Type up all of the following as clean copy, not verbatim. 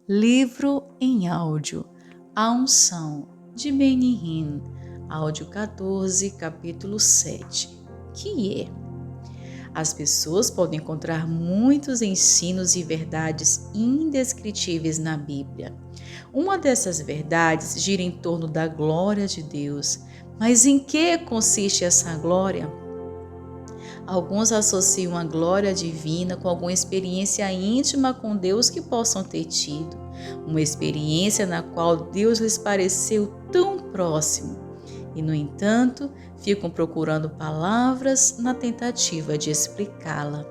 Livro em áudio, A Unção, de Benny Hinn, áudio 14, capítulo 7, que é: as pessoas podem encontrar muitos ensinos e verdades indescritíveis na Bíblia. Uma dessas verdades gira em torno da glória de Deus. Mas em que consiste essa glória? Alguns associam a glória divina com alguma experiência íntima com Deus que possam ter tido, uma experiência na qual Deus lhes pareceu tão próximo. E, no entanto, ficam procurando palavras na tentativa de explicá-la.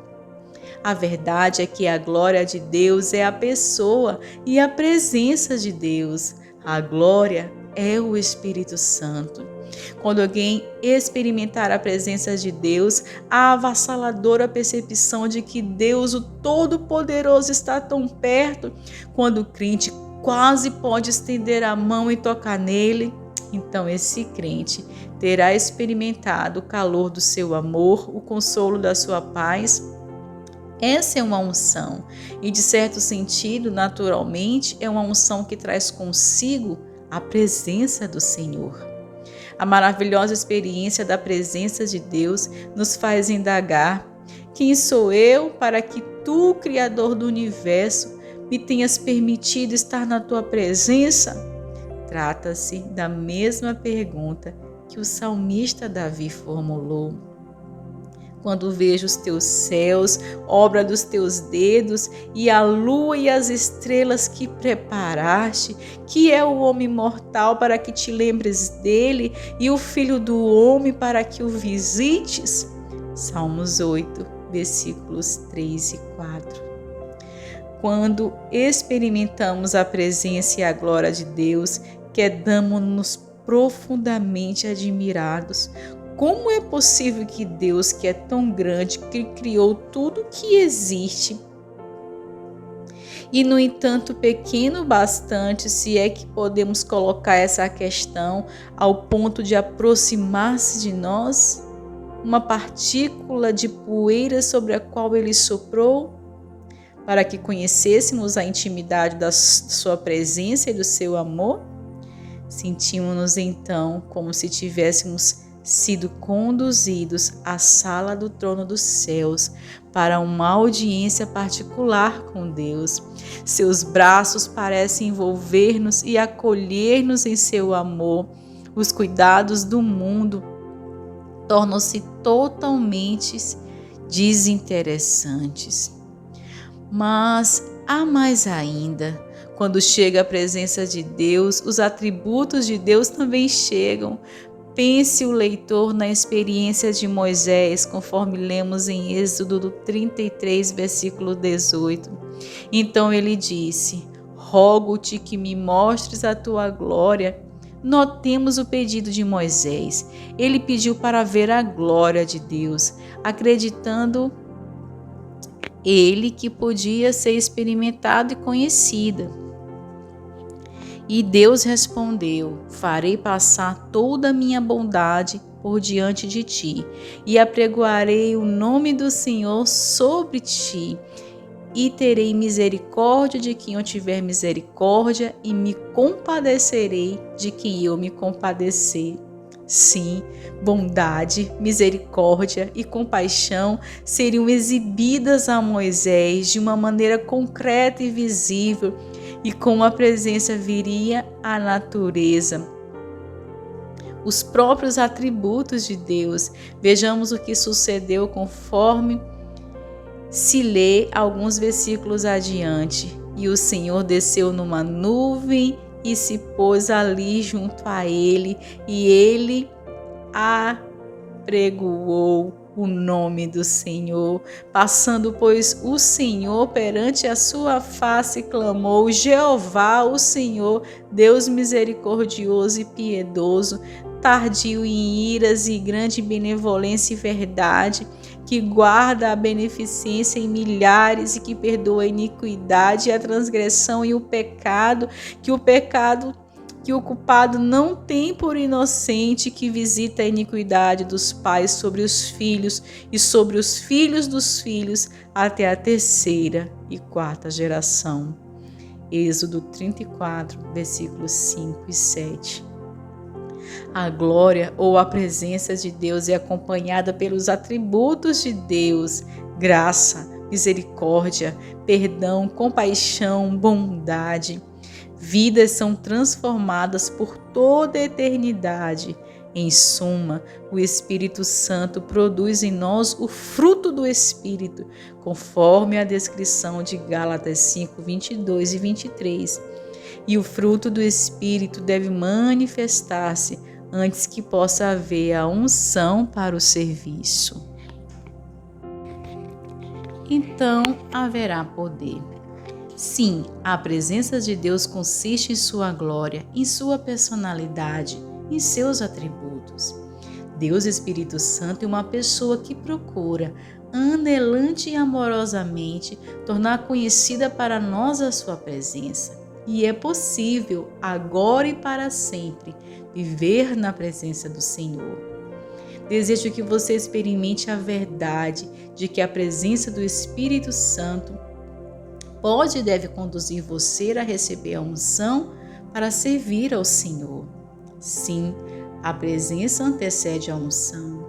A verdade é que a glória de Deus é a pessoa e a presença de Deus. A glória é o Espírito Santo. Quando alguém experimentar a presença de Deus, a avassaladora percepção de que Deus, o Todo-Poderoso, está tão perto, quando o crente quase pode estender a mão e tocar nele, então esse crente terá experimentado o calor do seu amor, o consolo da sua paz. Essa é uma unção e, de certo sentido, naturalmente, é uma unção que traz consigo a presença do Senhor. A maravilhosa experiência da presença de Deus nos faz indagar: quem sou eu para que tu, Criador do universo, me tenhas permitido estar na tua presença? Trata-se da mesma pergunta que o salmista Davi formulou. Quando vejo os teus céus, obra dos teus dedos, e a lua e as estrelas que preparaste, que é o homem mortal para que te lembres dele, e o filho do homem para que o visites? Salmos 8, versículos 3 e 4. Quando experimentamos a presença e a glória de Deus, quedamos-nos profundamente admirados. Como é possível que Deus, que é tão grande, que criou tudo que existe, e no entanto pequeno bastante, se é que podemos colocar essa questão, ao ponto de aproximar-se de nós, uma partícula de poeira sobre a qual ele soprou, para que conhecêssemos a intimidade da sua presença e do seu amor? Sentimos-nos então como se tivéssemos sido conduzidos à sala do trono dos céus para uma audiência particular com Deus. Seus braços parecem envolver-nos e acolher-nos em seu amor. Os cuidados do mundo tornam-se totalmente desinteressantes. Mas há mais ainda. Quando chega a presença de Deus, os atributos de Deus também chegam. Pense o leitor na experiência de Moisés, conforme lemos em Êxodo 33, versículo 18. Então ele disse: rogo-te que me mostres a tua glória. Notemos o pedido de Moisés. Ele pediu para ver a glória de Deus, acreditando ele que podia ser experimentado e conhecida. E Deus respondeu: farei passar toda a minha bondade por diante de ti, e apregoarei o nome do Senhor sobre ti, e terei misericórdia de quem eu tiver misericórdia, e me compadecerei de quem eu me compadecer. Sim, bondade, misericórdia e compaixão seriam exibidas a Moisés de uma maneira concreta e visível, e com a presença viria a natureza, os próprios atributos de Deus. Vejamos o que sucedeu conforme se lê alguns versículos adiante. E o Senhor desceu numa nuvem e se pôs ali junto a ele, e ele apregoou o nome do Senhor. Passando, pois, o Senhor perante a sua face, clamou: Jeová, o Senhor, Deus misericordioso e piedoso, tardio em iras e grande benevolência e verdade, que guarda a beneficência em milhares e que perdoa a iniquidade, a transgressão e o pecado, que o culpado não tem por inocente, que visita a iniquidade dos pais sobre os filhos e sobre os filhos dos filhos até a terceira e quarta geração. Êxodo 34, versículos 5 e 7. A glória ou a presença de Deus é acompanhada pelos atributos de Deus: graça, misericórdia, perdão, compaixão, bondade. Vidas são transformadas por toda a eternidade. Em suma, o Espírito Santo produz em nós o fruto do Espírito, conforme a descrição de Gálatas 5, 22 e 23. E o fruto do Espírito deve manifestar-se antes que possa haver a unção para o serviço. Então haverá poder. Sim, a presença de Deus consiste em sua glória, em sua personalidade, em seus atributos. Deus Espírito Santo é uma pessoa que procura, anelante e amorosamente, tornar conhecida para nós a sua presença. E é possível, agora e para sempre, viver na presença do Senhor. Desejo que você experimente a verdade de que a presença do Espírito Santo pode e deve conduzir você a receber a unção para servir ao Senhor. Sim, a presença antecede a unção.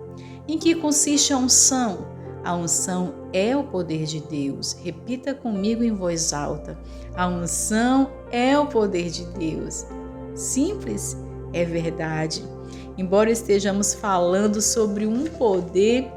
Em que consiste a unção? A unção é o poder de Deus. Repita comigo em voz alta. A unção é o poder de Deus. Simples? É verdade. Embora estejamos falando sobre um poder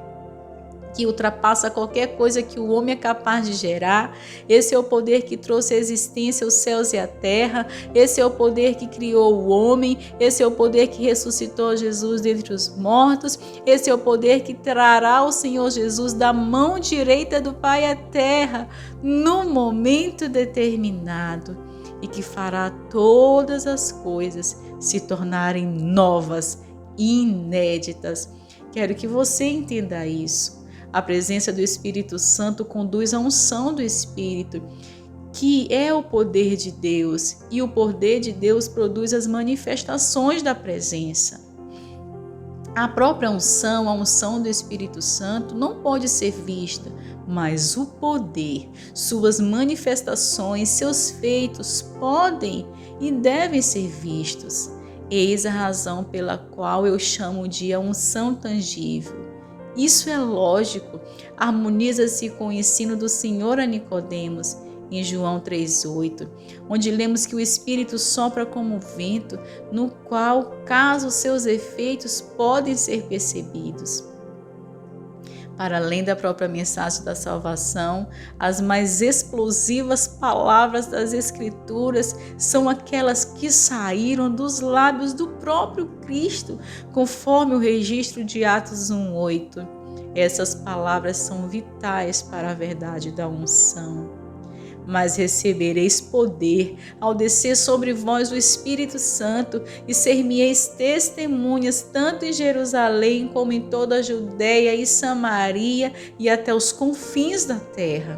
que ultrapassa qualquer coisa que o homem é capaz de gerar. Esse é o poder que trouxe à existência os céus e a terra. Esse é o poder que criou o homem. Esse é o poder que ressuscitou Jesus dentre os mortos. Esse é o poder que trará o Senhor Jesus da mão direita do Pai à terra no momento determinado e que fará todas as coisas se tornarem novas e inéditas. Quero que você entenda isso. A presença do Espírito Santo conduz à unção do Espírito, que é o poder de Deus, e o poder de Deus produz as manifestações da presença. A própria unção, a unção do Espírito Santo, não pode ser vista, mas o poder, suas manifestações, seus feitos podem e devem ser vistos. Eis a razão pela qual eu chamo de a unção tangível. Isso é lógico, harmoniza-se com o ensino do Senhor a Nicodemos, em João 3,8, onde lemos que o Espírito sopra como vento, no qual, caso seus efeitos podem ser percebidos. Para além da própria mensagem da salvação, as mais explosivas palavras das Escrituras são aquelas que saíram dos lábios do próprio Cristo, conforme o registro de Atos 1,8. Essas palavras são vitais para a verdade da unção. Mas recebereis poder ao descer sobre vós o Espírito Santo e ser-me-eis testemunhas tanto em Jerusalém como em toda a Judéia e Samaria e até os confins da terra.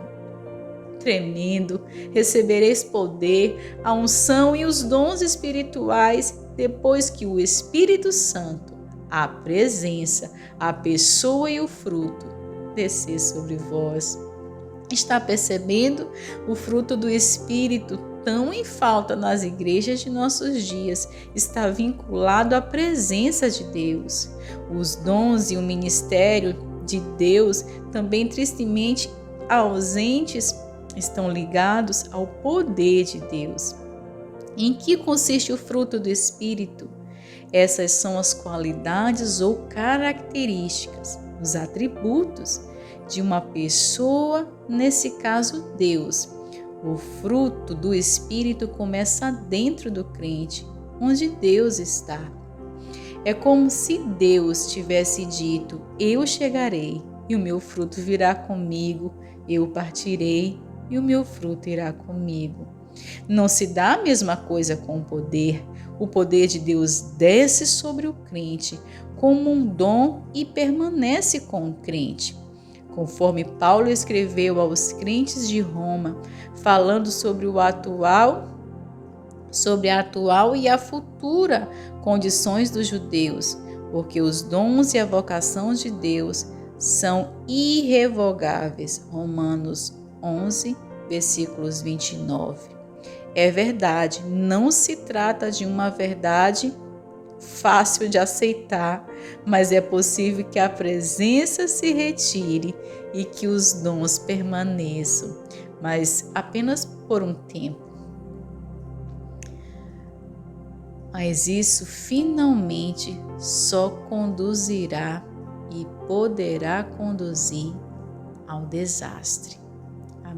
Tremendo, recebereis poder, a unção e os dons espirituais depois que o Espírito Santo, a presença, a pessoa e o fruto descer sobre vós. Está percebendo? O fruto do Espírito, tão em falta nas igrejas de nossos dias, está vinculado à presença de Deus. Os dons e o ministério de Deus, também tristemente ausentes, estão ligados ao poder de Deus. Em que consiste o fruto do Espírito? Essas são as qualidades ou características, os atributos de uma pessoa, nesse caso Deus. O fruto do Espírito começa dentro do crente, onde Deus está. É como se Deus tivesse dito: eu chegarei e o meu fruto virá comigo, eu partirei e o meu fruto irá comigo. Não se dá a mesma coisa com o poder. O poder de Deus desce sobre o crente como um dom e permanece com o crente. Conforme Paulo escreveu aos crentes de Roma, falando sobre a atual e a futura condições dos judeus, porque os dons e a vocação de Deus são irrevogáveis. Romanos 11, versículos 29. é verdade. Não se trata de uma verdade fácil de aceitar, mas é possível que a presença se retire e que os dons permaneçam, mas apenas por um tempo. Mas isso finalmente só conduzirá e poderá conduzir ao desastre.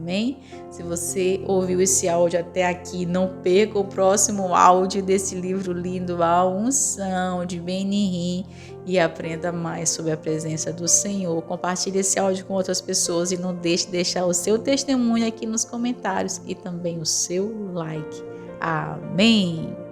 Amém? Se você ouviu esse áudio até aqui, não perca o próximo áudio desse livro lindo, A Unção, de Benny Hinn, e aprenda mais sobre a presença do Senhor. Compartilhe esse áudio com outras pessoas e não deixe de deixar o seu testemunho aqui nos comentários e também o seu like. Amém!